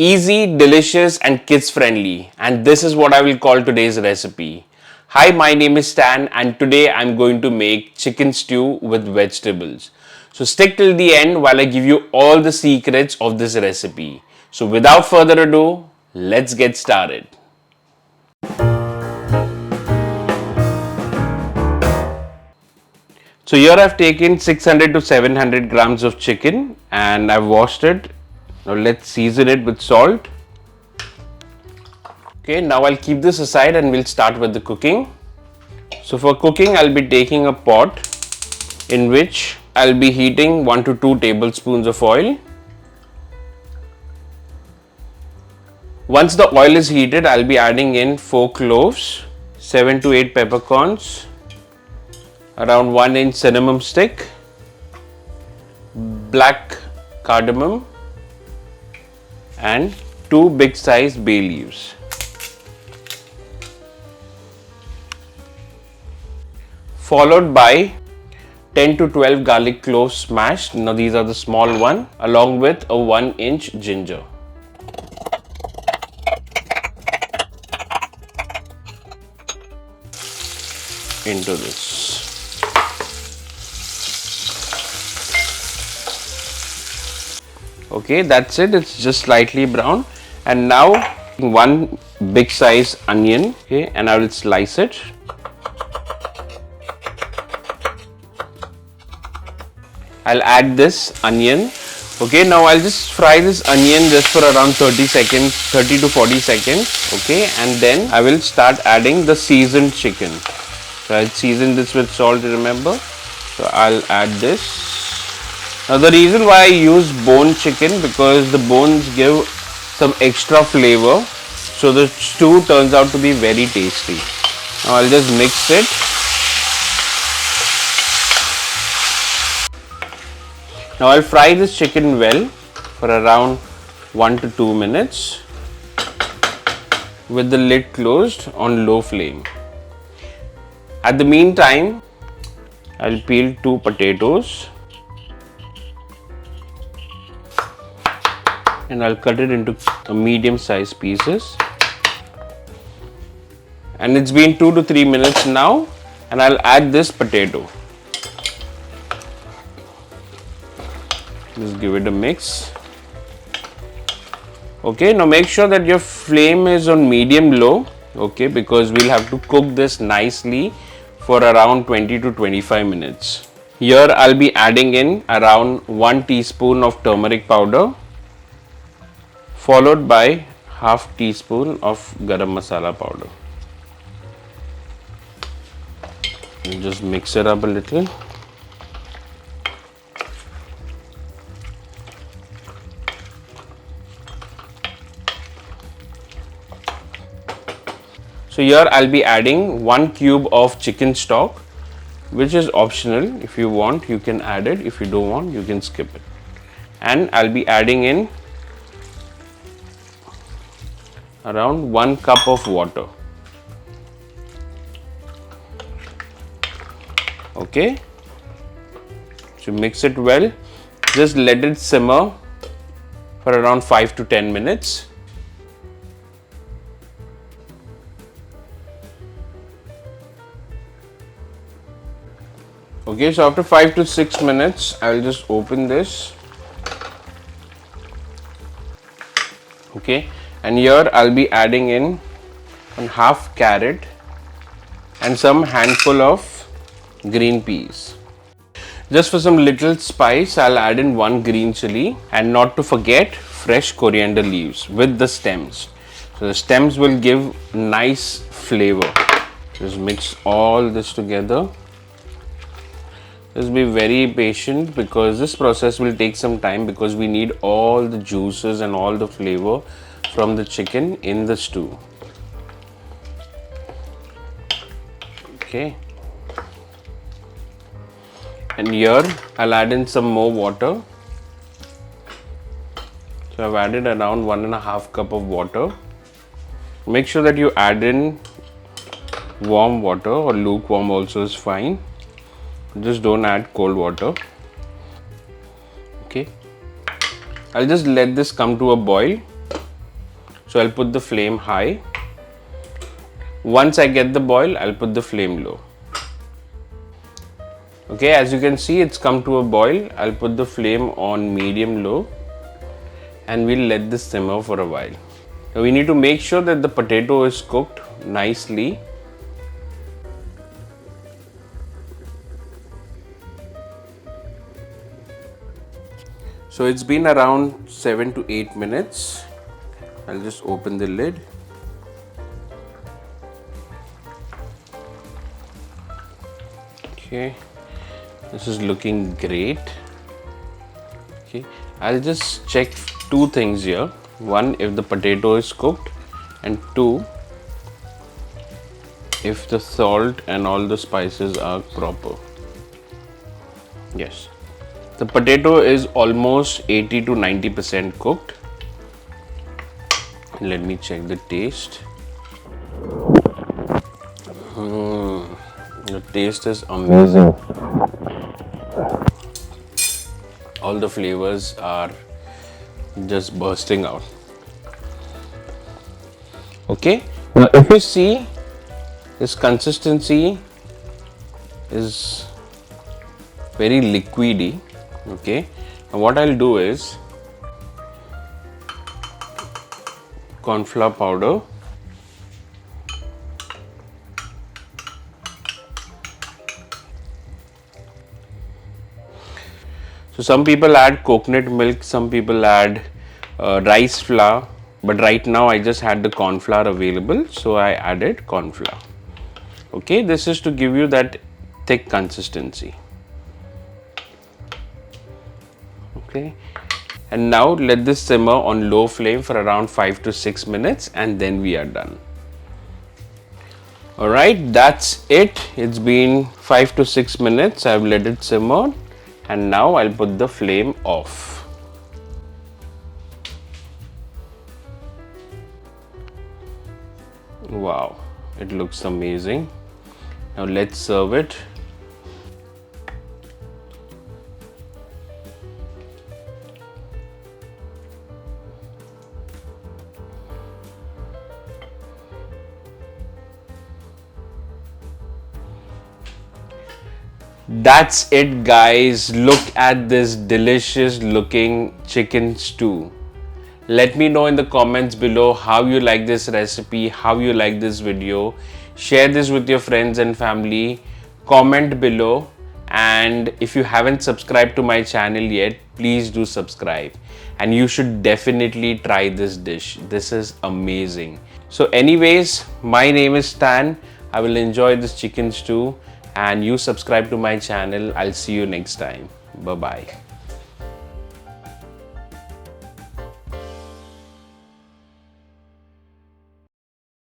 Easy, delicious and kids friendly, and this is what I will call today's recipe. Hi, my name is Stan and today I'm going to make chicken stew with vegetables. So stick till the end while I give you all the secrets of this recipe. So without further ado, let's get started. So here I've taken 600 to 700 grams of chicken and I've washed it. Now let's season it with salt. Okay, now I'll keep this aside and we'll start with the cooking. So for cooking, I'll be taking a pot in which I'll be heating 1 to 2 tablespoons of oil. Once the oil is heated, I'll be adding in 4 cloves, 7 to 8 peppercorns, around 1 inch cinnamon stick, black cardamom and 2 big size bay leaves. Followed by 10 to 12 garlic cloves smashed. Now these are the small one, along with a 1 inch ginger. Into this. Okay, that's it. It's just slightly brown. And now 1 big size onion. Okay, and I will slice it. I'll add this onion. Okay, now I'll just fry this onion just for around 30 seconds, 30 to 40 seconds. Okay, and then I will start adding the seasoned chicken. So I'll season this with salt, remember. So I'll add this. Now the reason why I use bone chicken, because the bones give some extra flavor. So the stew turns out to be very tasty. Now I'll just mix it. Now I'll fry this chicken well for around 1 to 2 minutes with the lid closed on low flame. At the meantime, I'll peel 2 potatoes and I'll cut it into medium sized pieces. And it's been 2 to 3 minutes now, and I'll add this potato. Just give it a mix. Okay, now make sure that your flame is on medium low, okay, because we'll have to cook this nicely for around 20 to 25 minutes. Here I'll be adding in around 1 teaspoon of turmeric powder, followed by half teaspoon of garam masala powder. And just mix it up a little. So here I'll be adding 1 cube of chicken stock, which is optional. If you want, you can add it. If you don't want, you can skip it. And I'll be adding in around 1 cup of water. Okay. So mix it well. Just let it simmer for around 5 to 10 minutes. Okay, so after 5 to 6 minutes, I will just open this. Okay, and here I'll be adding in half carrot and some handful of green peas. Just for some little spice, I'll add in 1 green chili, and not to forget fresh coriander leaves with the stems. So the stems will give nice flavor. Just mix all this together. Just be very patient because this process will take some time, because we need all the juices and all the flavor from the chicken in the stew. Okay. And here I'll add in some more water. So I've added around 1.5 cup of water. Make sure that you add in warm water, or lukewarm also is fine. Just don't add cold water. Okay, I'll just let this come to a boil So I'll put the flame high. Once I get the boil, I'll put the flame low. Okay, as you can see, it's come to a boil. I'll put the flame on medium low and we'll let this simmer for a while. Now we need to make sure that the potato is cooked nicely. So it's been around 7 to 8 minutes. I'll just open the lid. Okay, this is looking great. Okay, I'll just check two things here. One, if the potato is cooked, and two, if the salt and all the spices are proper. Yes, the potato is almost 80 to 90% cooked. Let me check the taste. The taste is amazing. All the flavors are just bursting out. Okay, now if you see, this consistency is very liquidy. Okay, and what I'll do is corn flour powder, so some people add coconut milk, some people add rice flour, but right now I just had the corn flour available, so I added corn flour. Okay, this is to give you that thick consistency. Okay, and now let this simmer on low flame for around 5 to 6 minutes and then we are done. Alright, that's it. It's been 5 to 6 minutes. I've let it simmer and now I'll put the flame off. Wow, it looks amazing. Now let's serve it. That's it, guys. Look at this delicious looking chicken stew. Let me know in the comments below how you like this recipe, how you like this video. Share this with your friends and family. Comment below. And if you haven't subscribed to my channel yet, please do subscribe. And you should definitely try this dish. This is amazing. So anyways, my name is Stan. I will enjoy this chicken stew. And you subscribe to my channel. I'll see you next time. Bye-bye.